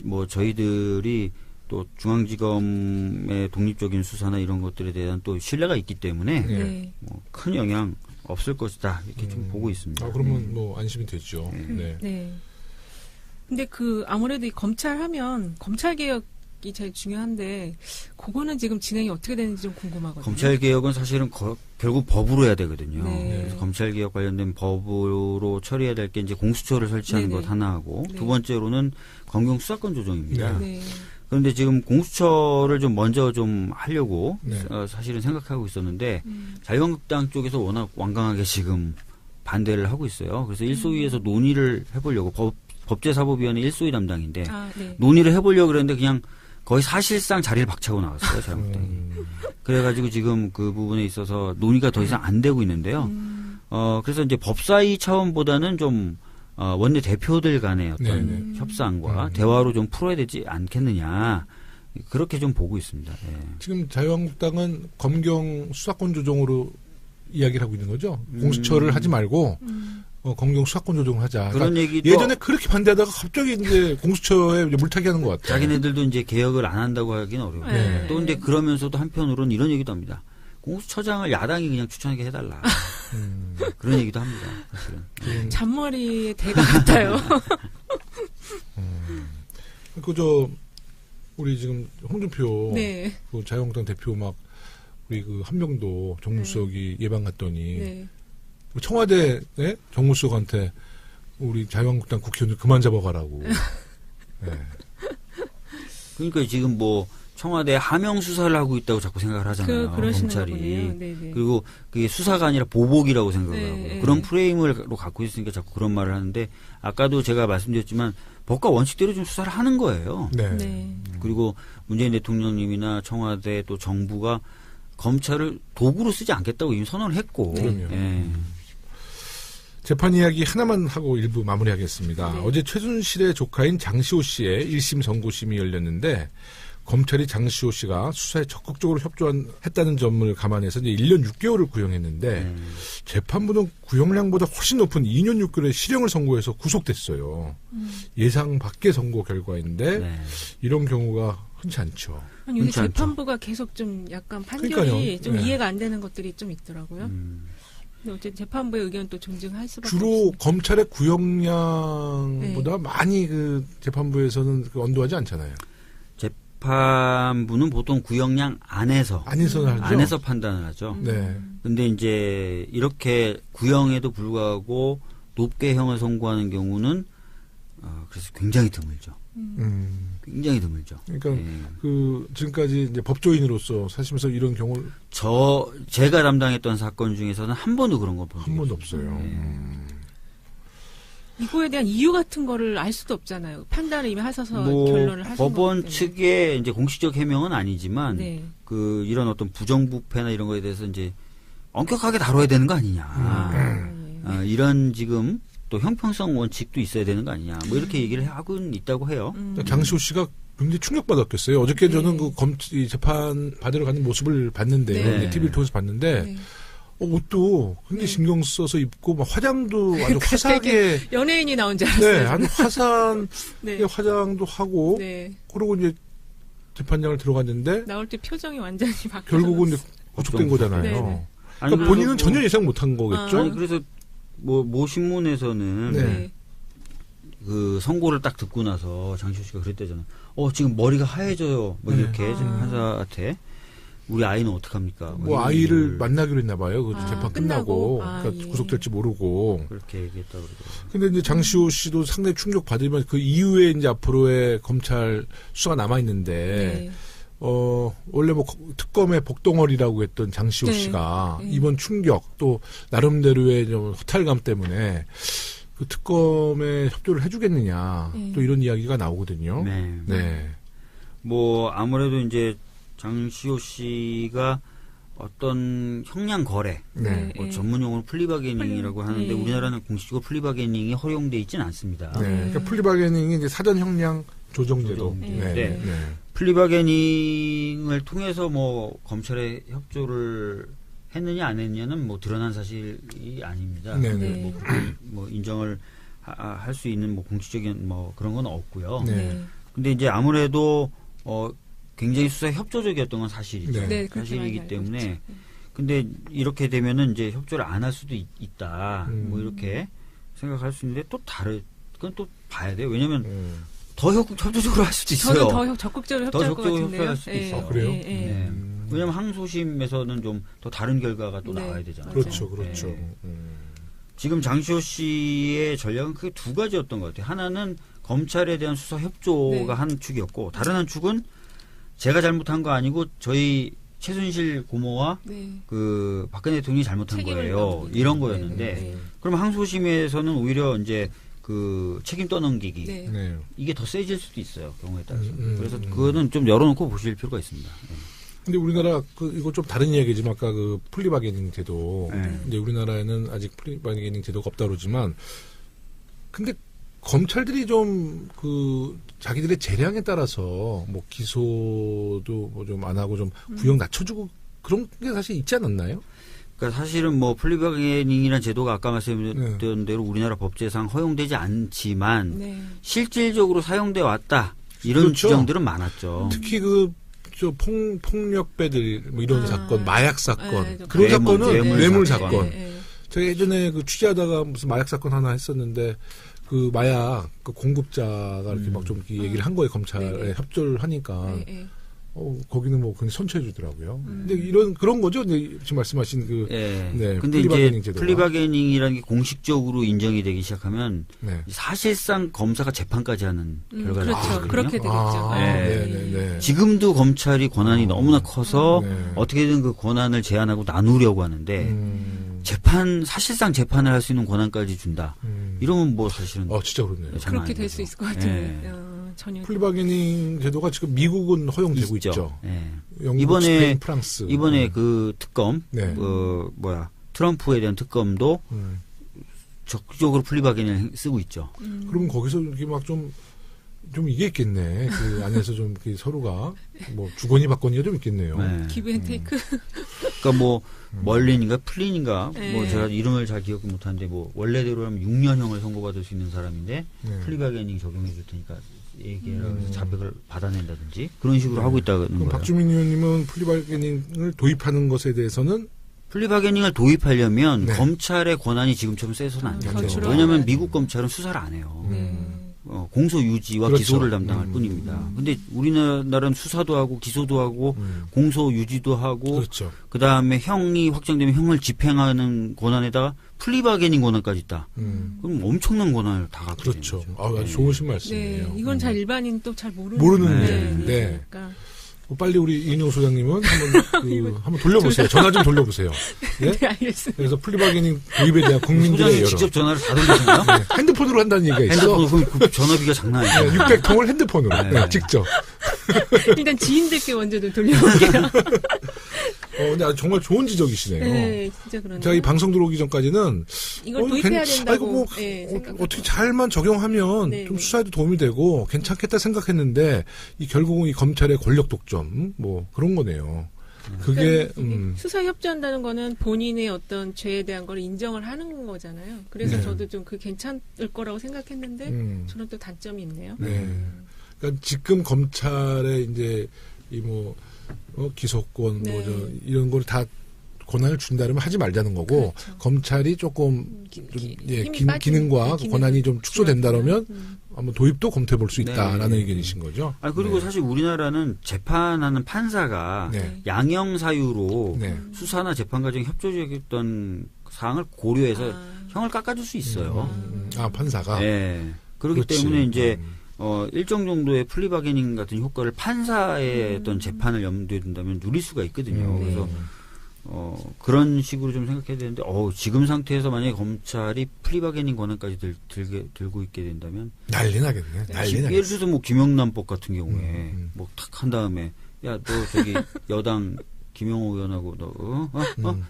뭐 저희들이 또 중앙지검의 독립적인 수사나 이런 것들에 대한 또 신뢰가 있기 때문에 네. 네. 뭐 큰 영향 없을 것이다 이렇게 좀 보고 있습니다. 그러면 뭐 안심이 되죠. 네. 네. 근데 아무래도 이 검찰 하면 검찰 개혁이 제일 중요한데 그거는 지금 진행이 어떻게 되는지 좀 궁금하거든요. 검찰 개혁은 사실은 결국 법으로 해야 되거든요. 네. 그래서 검찰 개혁 관련된 법으로 처리해야 될 게 이제 공수처를 설치하는 네네. 것 하나 하고 네. 두 번째로는 검경 수사권 조정입니다. 네. 그런데 지금 공수처를 좀 먼저 좀 하려고 네. 사실은 생각하고 있었는데 자유한국당 쪽에서 워낙 완강하게 지금 반대를 하고 있어요. 그래서 일소위에서 논의를 해보려고 법제사법위원회 일소위 담당인데 네. 논의를 해보려고 그랬는데 그냥 거의 사실상 자리를 박차고 나왔어요. 자유한국당이. 그래가지고 지금 그 부분에 있어서 논의가 더 이상 안 되고 있는데요. 그래서 이제 법사위 차원보다는 좀 원내 대표들 간의 어떤 네네. 협상과 대화로 좀 풀어야 되지 않겠느냐 그렇게 좀 보고 있습니다. 예. 지금 자유한국당은 검경 수사권 조정으로 이야기를 하고 있는 거죠. 공수처를 하지 말고 검경 수사권 조정을 하자. 그런 그러니까 얘기도 예전에 그렇게 반대하다가 갑자기 이제 공수처에 이제 물타기 하는 것 같아요. 자기네들도 이제 개혁을 안 한다고 하기는 어려워요. 네. 또 근데 그러면서도 한편으로는 이런 얘기도 합니다. 공수처장을 야당이 그냥 추천하게 해달라. 그런 얘기도 합니다. 사실은. 잔머리의 대가 같아요. 우리 지금 홍준표 네. 그 자유한국당 대표 막 우리 그 한명도 정무수석이 예방 갔더니 네. 청와대 정무수석한테 우리 자유한국당 국회의원들 그만 잡아가라고. 네. 그러니까 지금 뭐 청와대 하명 수사를 하고 있다고 자꾸 생각을 하잖아요. 검찰이. 네네. 그리고 그게 수사가 아니라 보복이라고 생각을 네, 하고 네. 그런 프레임으로 갖고 있으니까 자꾸 그런 말을 하는데 아까도 제가 말씀드렸지만 법과 원칙대로 좀 수사를 하는 거예요. 네. 네. 그리고 문재인 대통령님이나 청와대 또 정부가 검찰을 도구로 쓰지 않겠다고 이미 선언을 했고. 그럼요. 예. 재판 이야기 하나만 하고 일부 마무리하겠습니다. 네. 어제 최순실의 조카인 장시호 씨의 1심 선고심이 열렸는데 검찰이 장시호 씨가 수사에 적극적으로 협조했다는 점을 감안해서 이제 1년 6개월을 구형했는데 재판부는 구형량보다 훨씬 높은 2년 6개월의 실형을 선고해서 구속됐어요. 예상 밖의 선고 결과인데 네. 이런 경우가 흔치 않죠. 아니, 요새 그렇지 않죠. 재판부가 계속 좀 약간 판결이 그러니까요. 좀 네. 이해가 안 되는 것들이 좀 있더라고요. 근데 어쨌든 재판부의 의견 또 존중할 수밖에 주로 없으니까. 검찰의 구형량보다 많이 그 재판부에서는 그 언도하지 않잖아요. 재판부는 보통 구형량 안에서 안에서 하죠. 판단을 하죠. 네. 근데 이제 이렇게 구형에도 불구하고 높게 형을 선고하는 경우는 그래서 굉장히 드물죠. 굉장히 드물죠. 그러니까 예. 그 지금까지 이제 법조인으로서 사시면서 이런 경우를 제가 담당했던 사건 중에서는 한 번도 그런 걸 본 적이 한 번도 없어요. 이거에 대한 이유 같은 거를 알 수도 없잖아요. 판단을 이미 하셔서 뭐 결론을 하신 법원 거기 때문에. 측의 이제 공식적 해명은 아니지만 네. 그 이런 어떤 부정부패나 이런 거에 대해서 이제 엄격하게 다뤄야 되는 거 아니냐. 이런 지금 또 형평성 원칙도 있어야 되는 거 아니냐. 뭐 이렇게 얘기를 하고는 있다고 해요. 그러니까 장시호 씨가 굉장히 충격받았겠어요. 어저께 네. 저는 이 재판 받으러 가는 모습을 봤는데요. 네. TV를 통해서 봤는데, 네. 옷도 굉장히 네. 신경 써서 입고, 막 화장도 아주 되게 화사하게, 연예인이 나온 줄 네, 알았어요. 아주 화사한 네. 화장도 하고, 네. 그러고 이제 재판장을 들어갔는데, 나올 때 표정이 완전히 바뀌어서 결국은 이제 구속된 거잖아요. 네, 네. 아니, 그러니까 본인은 그래서 전혀 예상 못한 거겠죠? 아니, 그래서 모 신문에서는 네. 네. 그 선고를 딱 듣고 나서 장시호 씨가 그랬대잖아요. 지금 머리가 하얘져요. 뭐 네. 이렇게 판사한테 우리 아이는 어떡합니까? 뭐 아이를 만나기로 했나 봐요. 그 재판 끝나고. 끝나고? 그러니까 예. 구속될지 모르고. 그렇게 얘기했다고 그러더라고요. 근데 이제 장시호 씨도 상당히 충격 받으면 그 이후에 이제 앞으로의 검찰 수사가 남아 있는데 네. 원래 뭐 특검의 복덩어리라고 했던 장시호 네. 씨가 네. 이번 충격 또 나름대로의 좀 허탈감 때문에 그 특검에 협조를 해주겠느냐 네. 또 이런 이야기가 나오거든요. 네. 네. 뭐 아무래도 이제 장시호 씨가 어떤 형량 거래, 네. 뭐 전문용어로 플리바게닝이라고 하는데 네. 우리나라는 공식적으로 플리바게닝이 허용돼 있지는 않습니다. 네. 그러니까 플리바게닝이 이제 사전 형량 조정제도. 조정. 네. 네. 네. 플리바게닝을 통해서 뭐 검찰에 협조를 했느냐 안 했느냐는 뭐 드러난 사실이 아닙니다. 네, 네. 뭐 인정을 할 수 있는 뭐 공식적인 뭐 그런 건 없고요. 네. 네. 근데 이제 아무래도 굉장히 수사에 협조적이었던 건 사실이죠. 네. 네, 그렇게 많이 사실이기 알고 때문에 있죠. 근데 이렇게 되면은 이제 협조를 안 할 수도 있다. 뭐 음. 이렇게 생각할 수 있는데 그건 또 봐야 돼요. 왜냐면 음. 더 협조적으로 할 수도 있어요. 저는 더 적극적으로 더 협조할 것 적극적으로 같은데요. 협조할 수도 예, 있어요. 아, 그래요? 예, 예. 네. 왜냐면 항소심에서는 좀 더 다른 결과가 또 네. 나와야 되잖아요. 그렇죠, 그렇죠. 네. 음. 지금 장시호 씨의 전략은 크게 두 가지였던 것 같아요. 하나는 검찰에 대한 수사 협조가 네. 한 축이었고 다른 한 축은 제가 잘못한 거 아니고 저희 최순실 고모와 네. 그 박근혜 대통령이 잘못한 책임을 거예요. 떠넘기기. 이런 거였는데 네, 네. 그럼 항소심에서는 오히려 이제 그 책임 떠넘기기 네. 네. 이게 더 세질 수도 있어요. 경우에 따라서. 그래서 음. 그거는 좀 열어놓고 보실 필요가 있습니다. 네. 근데 우리나라 이거 좀 다른 이야기지만 아까 그 플리바게닝 제도 네. 이제 우리나라에는 아직 플리바게닝 제도가 없다 그러지만 근데 검찰들이 좀 자기들의 재량에 따라서 뭐 기소도 뭐 좀 안 하고 좀 구형 낮춰주고 그런 게 사실 있지 않았나요? 그러니까 사실은 뭐 플리바게닝이라는 제도가 아까 말씀드렸던 네. 대로 우리나라 법제상 허용되지 않지만 네. 실질적으로 사용돼 왔다 이런 그렇죠. 주장들은 많았죠. 특히 저 폭력배들 뭐 이런 아. 사건, 마약 사건 네, 그런 뇌물, 사건은 뇌물 사건. 예, 예. 제가 예전에 취재하다가 무슨 마약 사건 하나 했었는데 그 마약 그 공급자가 이렇게 막 좀 얘기를 한 거예요. 검찰에 네네. 협조를 하니까 예, 예. 거기는 뭐 그냥 선처해 주더라고요. 근데 그런 거죠. 근데 지금 말씀하신 예. 네, 근데 플리바게닝 이제 제도가. 플리바게닝이라는 게 공식적으로 인정이 되기 시작하면 네. 사실상 검사가 재판까지 하는 결과를 그렇죠. 낳거든요. 그렇게 되겠죠. 아, 네. 네네네. 지금도 검찰이 권한이 너무나 커서 네. 어떻게든 그 권한을 제한하고 나누려고 하는데 사실상 재판을 할 수 있는 권한까지 준다. 이러면 뭐 사실은 진짜 그렇네요. 장난 그렇게 될 아니죠. 수 있을 것 같은데 예. 전혀 플리바게닝 제도가 지금 미국은 허용되고 있죠. 예. 영국, 이번에- 스페인, 프랑스. 이번에 그 특검, 네. 트럼프에 대한 특검도 음. 적극적으로 플리바게닝을 쓰고 있죠. 그러면 거기서 이렇게 막 좀 이게 있겠네. 그 안에서 좀 이렇게 서로가 뭐 주거니 받거니가 좀 있겠네요. 네. 기브앤테이크. 그러니까 뭐 멀린인가 플린인가 네. 뭐 제가 이름을 잘 기억 못하는데 뭐 원래대로라면 6년형을 선고받을 수 있는 사람인데 네. 플리바게닝 적용해 줄 테니까 얘기해라 그래서 자백을 받아낸다든지 그런 식으로 하고 있다는 그럼 거예요. 박주민 의원님은 플리바게닝을 도입하는 것에 대해서는 플리바게닝을 도입하려면 네. 검찰의 권한이 지금처럼 세서는 안 되죠. 그렇죠. 왜냐하면 미국 검찰은 수사를 안 해요. 네. 공소 유지와 그렇죠. 기소를 담당할 뿐입니다. 근데 우리나라는 수사도 하고 기소도 하고 공소 유지도 하고 그렇죠. 그다음에 형이 확정되면 형을 집행하는 권한에다가 플리바게닝 권한까지 있다. 그럼 엄청난 권한을 다 갖게 그렇죠. 되는 거죠. 아주 네. 좋으신 말씀이에요. 네, 이건 잘 일반인 또 잘 모르는 모르는데, 네. 그러니까 빨리 우리 이인용 소장님은 한번 돌려보세요. 전화 좀 돌려보세요. 네? 네, 알겠습니다. 그래서 플리바게닝 도입에 대한 국민들의 소장님 여론. 직접 전화를 다 돌리셨나요? 네, 핸드폰으로 한다는 얘기가 있어. 핸드폰 그럼 그 전화비가 장난 아니에요. 네, 600통을 핸드폰으로 네. 네, 직접. 일단 지인들께 먼저 좀 돌려볼게요. 근데 아주 정말 좋은 지적이시네요. 네, 진짜 그러네요. 제가 이 방송 들어오기 전까지는 이걸 도입해야 된다고 아이고 뭐 어떻게 잘만 적용하면 네, 좀 네. 수사에도 도움이 되고 괜찮겠다 생각했는데 이 결국은 이 검찰의 권력 독점 뭐 그런 거네요. 그게 수사 협조한다는 거는 본인의 어떤 죄에 대한 걸 인정을 하는 거잖아요. 그래서 네. 저도 좀 그 괜찮을 거라고 생각했는데 저는 또 단점이 있네요. 네. 그러니까 지금 검찰의 이제 이 뭐 기소권 네. 뭐 이런 걸 다 권한을 준다면 하지 말자는 거고 그렇죠. 검찰이 조금 좀 힘이 빠진 기능과 기능이 권한이 좀 축소된다면 줄어들면, 한번 도입도 검토해 볼 수 있다라는 네. 의견이신 거죠. 아 그리고 네. 사실 우리나라는 재판하는 판사가 네. 양형 사유로 네. 수사나 재판 과정에 협조적이었던 사항을 고려해서 형을 깎아줄 수 있어요. 판사가. 네. 그렇기 그렇지. 때문에 이제 일정 정도의 플리바게닝 같은 효과를 판사의 어떤 재판을 염두에 둔다면 누릴 수가 있거든요. 그래서 그런 식으로 좀 생각해야 되는데 지금 상태에서 만약에 검찰이 플리바게닝 권한까지 들고 있게 된다면 난리 나겠네. 난리 나겠네. 예를 들어서 뭐 김영란법 같은 경우에 뭐 탁 한 다음에 야 너 저기 여당 김영호 의원하고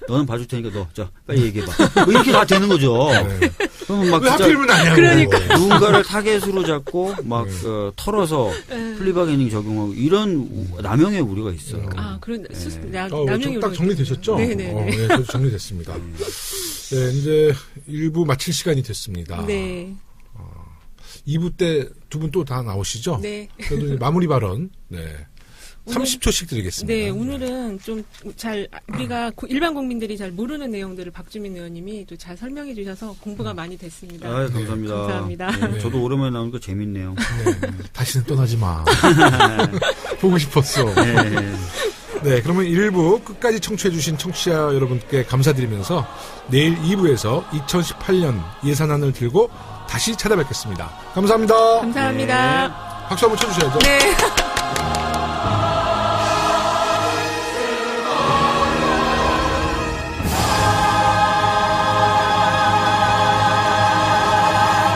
너는 봐줄 테니까 너 자 빨리 얘기해봐. 뭐 이렇게 다 되는 거죠. 네. 그러면 막 왜 진짜 하필이면 아니냐고. 그러니까. 누군가를 타겟으로 잡고 막 털어서 플리바게닝 적용하고 이런 남용의 우려가 있어요. 그런 딱 정리되셨죠? 네네. 네, 저도 정리됐습니다. 네, 이제 1부 마칠 시간이 됐습니다. 네. 2부 때 두 분 또 다 나오시죠? 네. 그래도 이제 마무리 발언, 네. 30초씩 드리겠습니다. 네, 오늘은 좀 잘 우리가 일반 국민들이 잘 모르는 내용들을 박주민 의원님이 또 잘 설명해 주셔서 공부가 많이 됐습니다. 감사합니다. 감사합니다. 네, 저도 오랜만에 나오니까 재밌네요. 네. 다시는 떠나지 마. 보고 싶었어. 네, 그러면 1부 끝까지 청취해주신 청취자 여러분께 감사드리면서 내일 2부에서 2018년 예산안을 들고 다시 찾아뵙겠습니다. 감사합니다. 감사합니다. 박수 한번 쳐주셔야죠. 네.